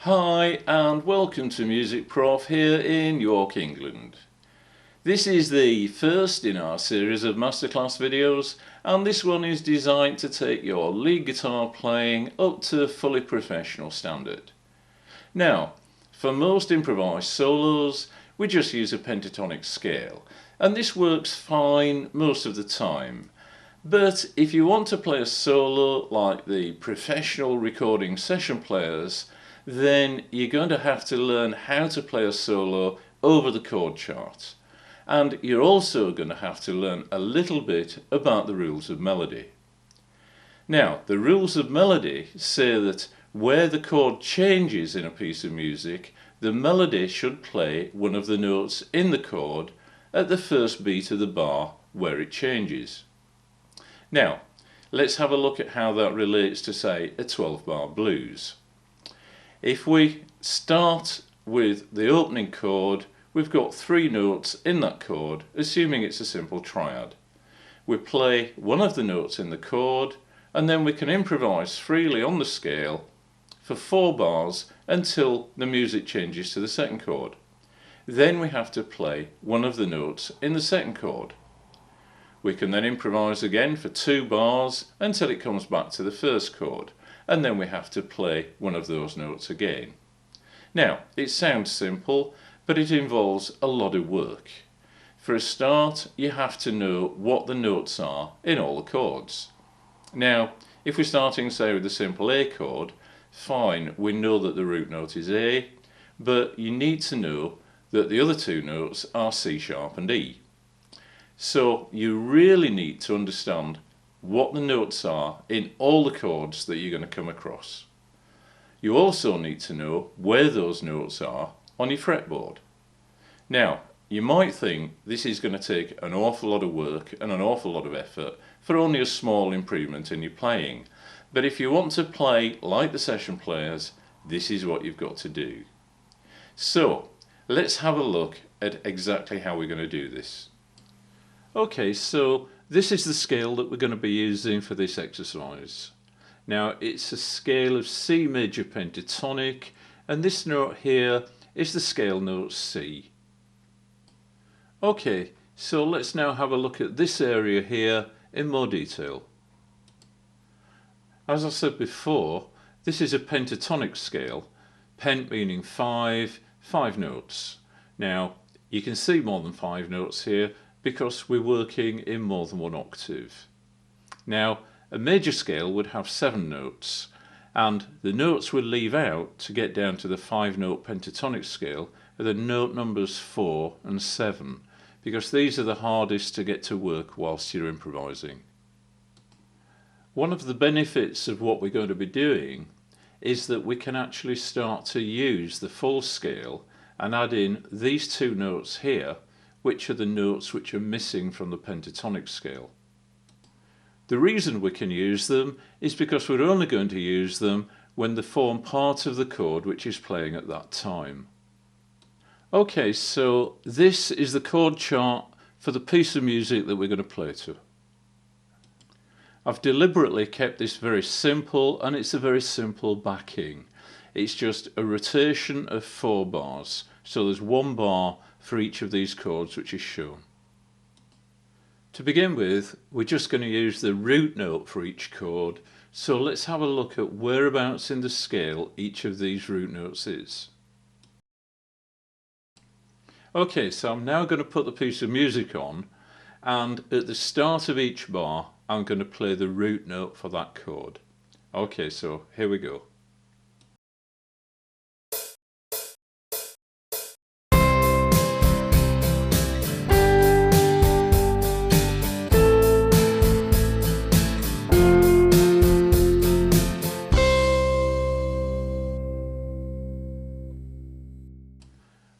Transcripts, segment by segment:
Hi and welcome to music-prof here in York, England. This is the first in our series of masterclass videos, and this one is designed to take your lead guitar playing up to fully professional standard. Now, for most improvised solos we just use a pentatonic scale, and this works fine most of the time. But if you want to play a solo like the professional recording session players, then you're going to have to learn how to play a solo over the chord chart. And you're also going to have to learn a little bit about the rules of melody. Now, the rules of melody say that where the chord changes in a piece of music, the melody should play one of the notes in the chord at the first beat of the bar where it changes. Now, let's have a look at how that relates to, say, a 12-bar blues. If we start with the opening chord, we've got 3 notes in that chord, assuming it's a simple triad. We play one of the notes in the chord, and then we can improvise freely on the scale for 4 bars until the music changes to the second chord. Then we have to play one of the notes in the second chord. We can then improvise again for 2 bars until it comes back to the first chord, and then we have to play one of those notes again. Now, it sounds simple, but it involves a lot of work. For a start, you have to know what the notes are in all the chords. Now, if we're starting, say, with a simple A chord, fine, we know that the root note is A, but you need to know that the other 2 notes are C sharp and E. So you really need to understand what the notes are in all the chords that you're going to come across. You also need to know where those notes are on your fretboard. Now, you might think this is going to take an awful lot of work and an awful lot of effort for only a small improvement in your playing, but if you want to play like the session players, this is what you've got to do. So, let's have a look at exactly how we're going to do this. Okay, so this is the scale that we're going to be using for this exercise. Now, it's a scale of C major pentatonic, and this note here is the scale note C. Okay, so let's now have a look at this area here in more detail. As I said before, this is a pentatonic scale, pent meaning 5 notes. Now, you can see more than 5 notes here because we're working in more than one octave. Now, a major scale would have 7 notes, and the notes we'll leave out to get down to the 5-note pentatonic scale are the note numbers 4 and 7, because these are the hardest to get to work whilst you're improvising. One of the benefits of what we're going to be doing is that we can actually start to use the full scale and add in these 2 notes here, which are the notes which are missing from the pentatonic scale. The reason we can use them is because we're only going to use them when they form part of the chord which is playing at that time. Okay, so this is the chord chart for the piece of music that we're going to play to. I've deliberately kept this very simple, and it's a very simple backing. It's just a rotation of 4 bars, so there's 1 bar for each of these chords which is shown. To begin with, we're just going to use the root note for each chord, so let's have a look at whereabouts in the scale each of these root notes is. Okay, so I'm now going to put the piece of music on, and at the start of each bar I'm going to play the root note for that chord. Okay, so here we go.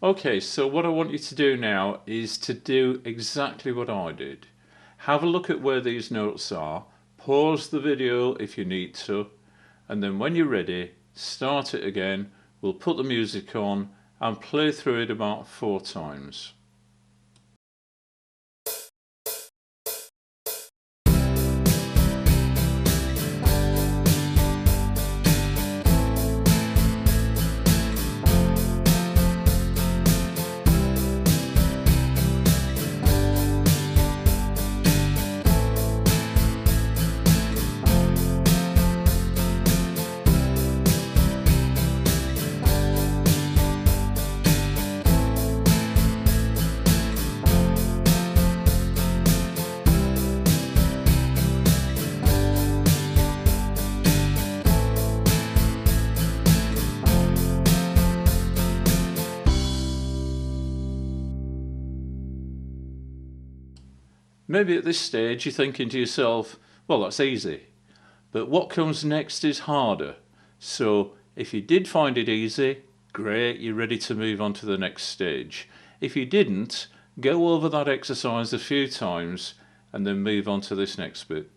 Okay, so what I want you to do now is to do exactly what I did. Have a look at where these notes are, pause the video if you need to, and then when you're ready, start it again. We'll put the music on and play through it about 4 times. Maybe at this stage you're thinking to yourself, well, that's easy. But what comes next is harder. So if you did find it easy, great, you're ready to move on to the next stage. If you didn't, go over that exercise a few times and then move on to this next bit.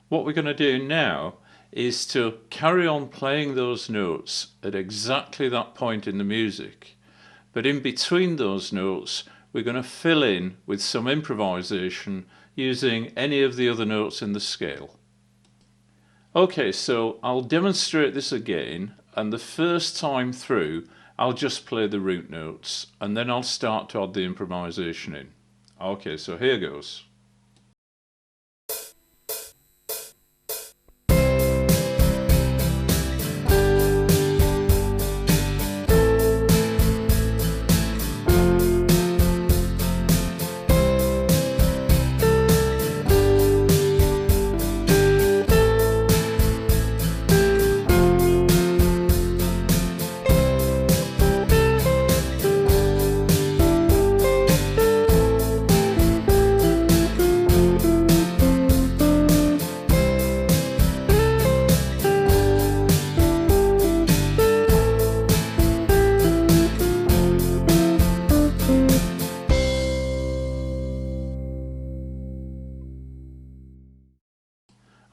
What we're going to do now is to carry on playing those notes at exactly that point in the music. But in between those notes, we're going to fill in with some improvisation using any of the other notes in the scale. Okay, so I'll demonstrate this again, and the first time through I'll just play the root notes and then I'll start to add the improvisation in. Okay, so here goes.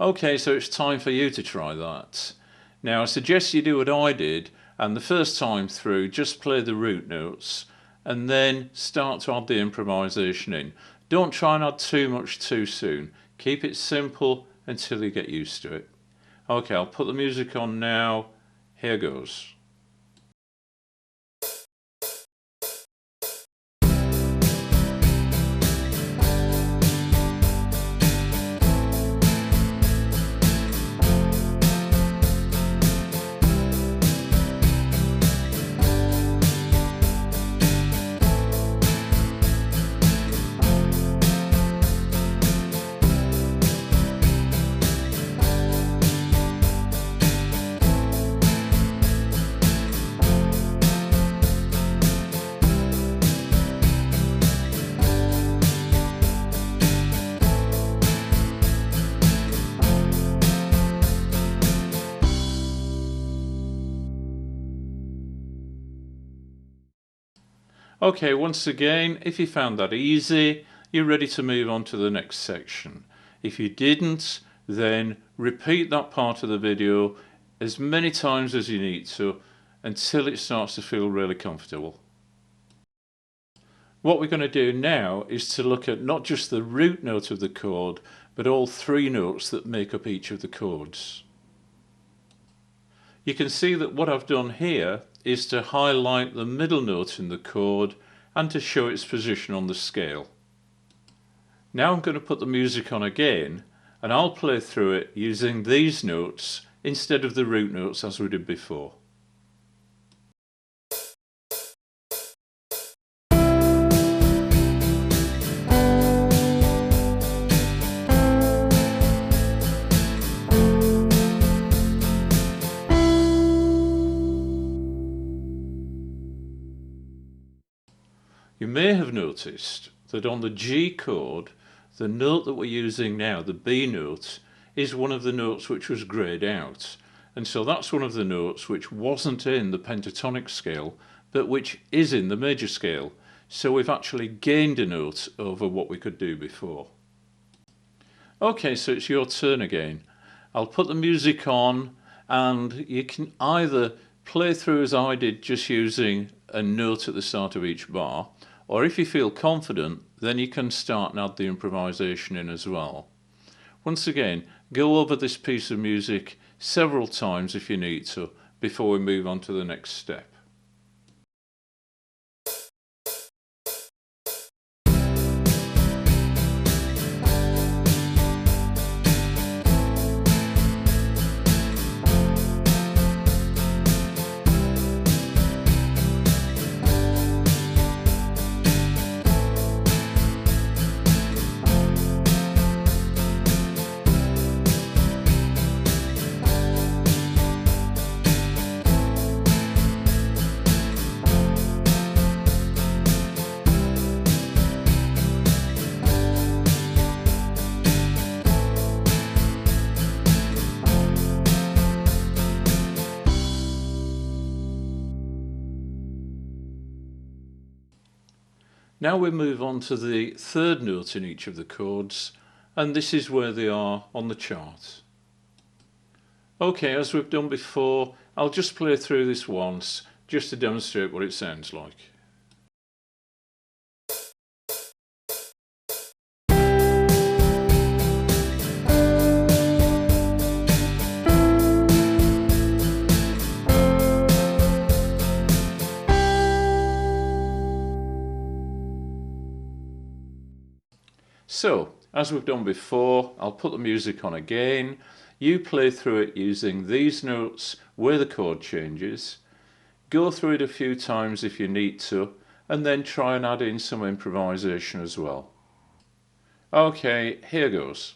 Okay, so it's time for you to try that. Now I suggest you do what I did, and the first time through just play the root notes and then start to add the improvisation in. Don't try and add too much too soon. Keep it simple until you get used to it. Okay, I'll put the music on now. Here goes. Okay, once again, if you found that easy, you're ready to move on to the next section. If you didn't, then repeat that part of the video as many times as you need to until it starts to feel really comfortable. What we're going to do now is to look at not just the root note of the chord, but all three notes that make up each of the chords. You can see that what I've done here is to highlight the middle note in the chord and to show its position on the scale. Now I'm going to put the music on again and I'll play through it using these notes instead of the root notes as we did before. You may have noticed that on the G chord, the note that we're using now, the B note, is one of the notes which was greyed out. And so that's one of the notes which wasn't in the pentatonic scale, but which is in the major scale. So we've actually gained a note over what we could do before. Okay, so it's your turn again. I'll put the music on and you can either play through as I did, just using a note at the start of each bar, or if you feel confident, then you can start and add the improvisation in as well. Once again, go over this piece of music several times if you need to before we move on to the next step. Now we move on to the third note in each of the chords, and this is where they are on the chart. Okay, as we've done before, I'll just play through this once just to demonstrate what it sounds like. So, as we've done before, I'll put the music on again. You play through it using these notes where the chord changes. Go through it a few times if you need to, and then try and add in some improvisation as well. Okay, here goes.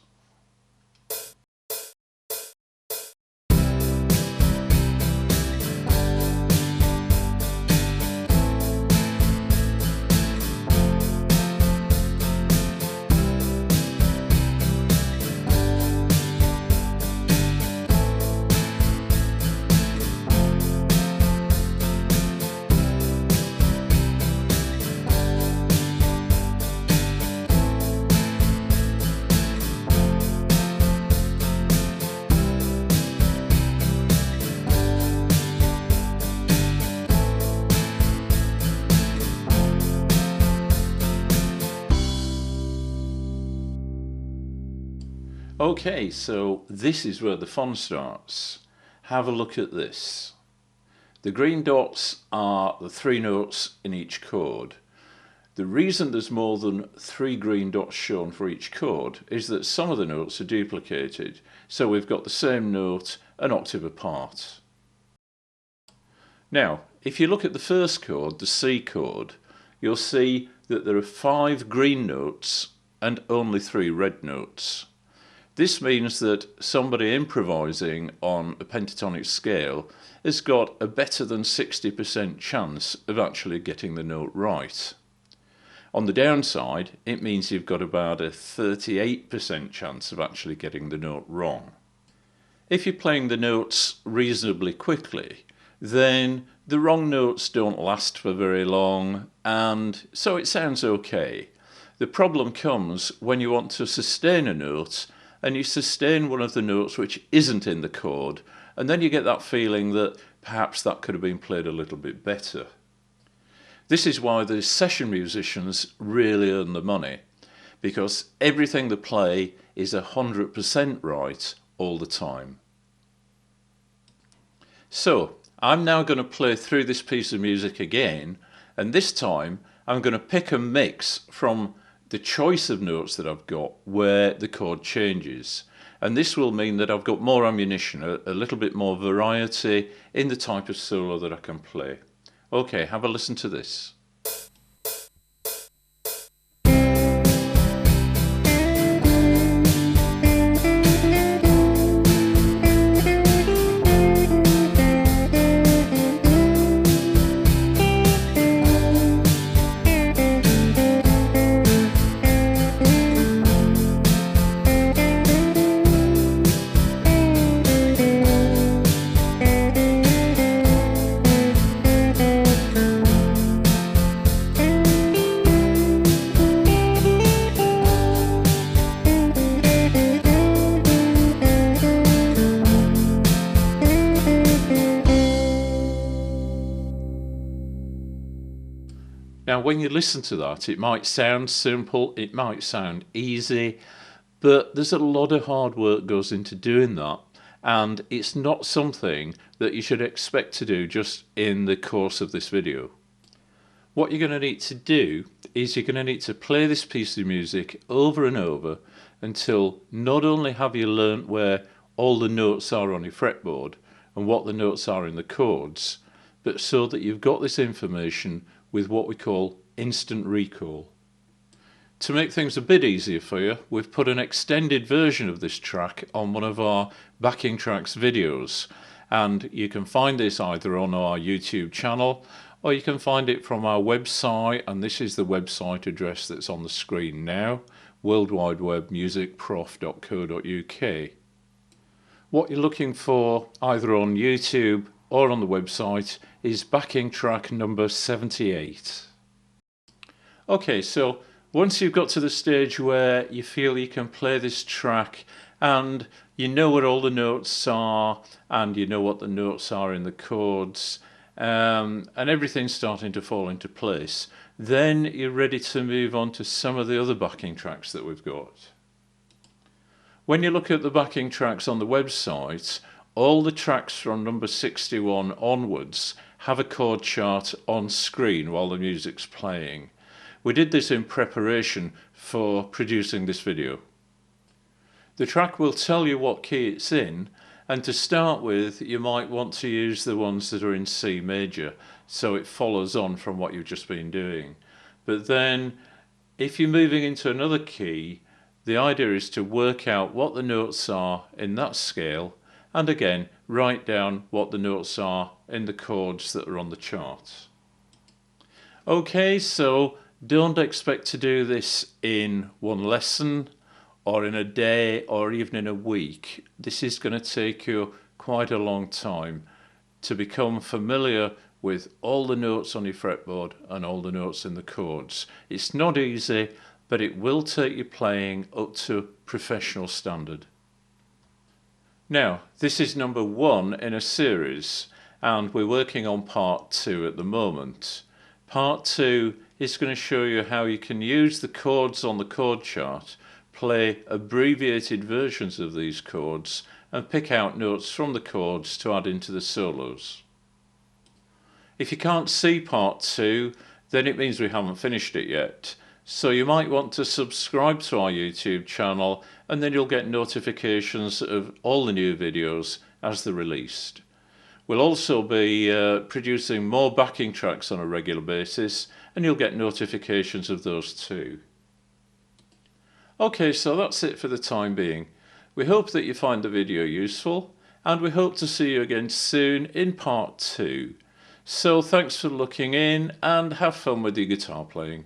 Okay, so this is where the fun starts. Have a look at this. The green dots are the three notes in each chord. The reason there's more than 3 green dots shown for each chord is that some of the notes are duplicated, so we've got the same note an octave apart. Now, if you look at the first chord, the C chord, you'll see that there are 5 green notes and only 3 red notes. This means that somebody improvising on a pentatonic scale has got a better than 60% chance of actually getting the note right. On the downside, it means you've got about a 38% chance of actually getting the note wrong. If you're playing the notes reasonably quickly, then the wrong notes don't last for very long, and so it sounds okay. The problem comes when you want to sustain a note and you sustain one of the notes which isn't in the chord, and then you get that feeling that perhaps that could have been played a little bit better. This is why the session musicians really earn the money, because everything they play is 100% right all the time. So, I'm now going to play through this piece of music again, and this time I'm going to pick a mix from the choice of notes that I've got where the chord changes, and this will mean that I've got more ammunition, a little bit more variety in the type of solo that I can play. Okay, have a listen to this. Now, when you listen to that, it might sound simple, it might sound easy, but there's a lot of hard work goes into doing that, and it's not something that you should expect to do just in the course of this video. What you're going to need to do is you're going to need to play this piece of music over and over until not only have you learnt where all the notes are on your fretboard and what the notes are in the chords, but so that you've got this information with what we call instant recall. To make things a bit easier for you, we've put an extended version of this track on one of our backing tracks videos, and you can find this either on our YouTube channel or you can find it from our website, and this is the website address that's on the screen now, worldwideweb musicprof.co.uk. What you're looking for either on YouTube or on the website is backing track number 78. Okay, so once you've got to the stage where you feel you can play this track and you know what all the notes are and you know what the notes are in the chords, and everything's starting to fall into place, then you're ready to move on to some of the other backing tracks that we've got. When you look at the backing tracks on the website, all the tracks from number 61 onwards have a chord chart on screen while the music's playing. We did this in preparation for producing this video. The track will tell you what key it's in, and to start with you might want to use the ones that are in C major so it follows on from what you've just been doing. But then if you're moving into another key, the idea is to work out what the notes are in that scale and again write down what the notes are in the chords that are on the chart. Okay, so don't expect to do this in one lesson or in a day or even in a week. This is going to take you quite a long time to become familiar with all the notes on your fretboard and all the notes in the chords. It's not easy, but it will take you playing up to professional standard. Now, this is number 1 in a series, and we're working on part 2 at the moment. Part 2 is going to show you how you can use the chords on the chord chart, play abbreviated versions of these chords, and pick out notes from the chords to add into the solos. If you can't see part 2, then it means we haven't finished it yet. So you might want to subscribe to our YouTube channel and then you'll get notifications of all the new videos as they're released. We'll also be producing more backing tracks on a regular basis and you'll get notifications of those too. Okay, so that's it for the time being. We hope that you find the video useful and we hope to see you again soon in part 2. So thanks for looking in and have fun with your guitar playing.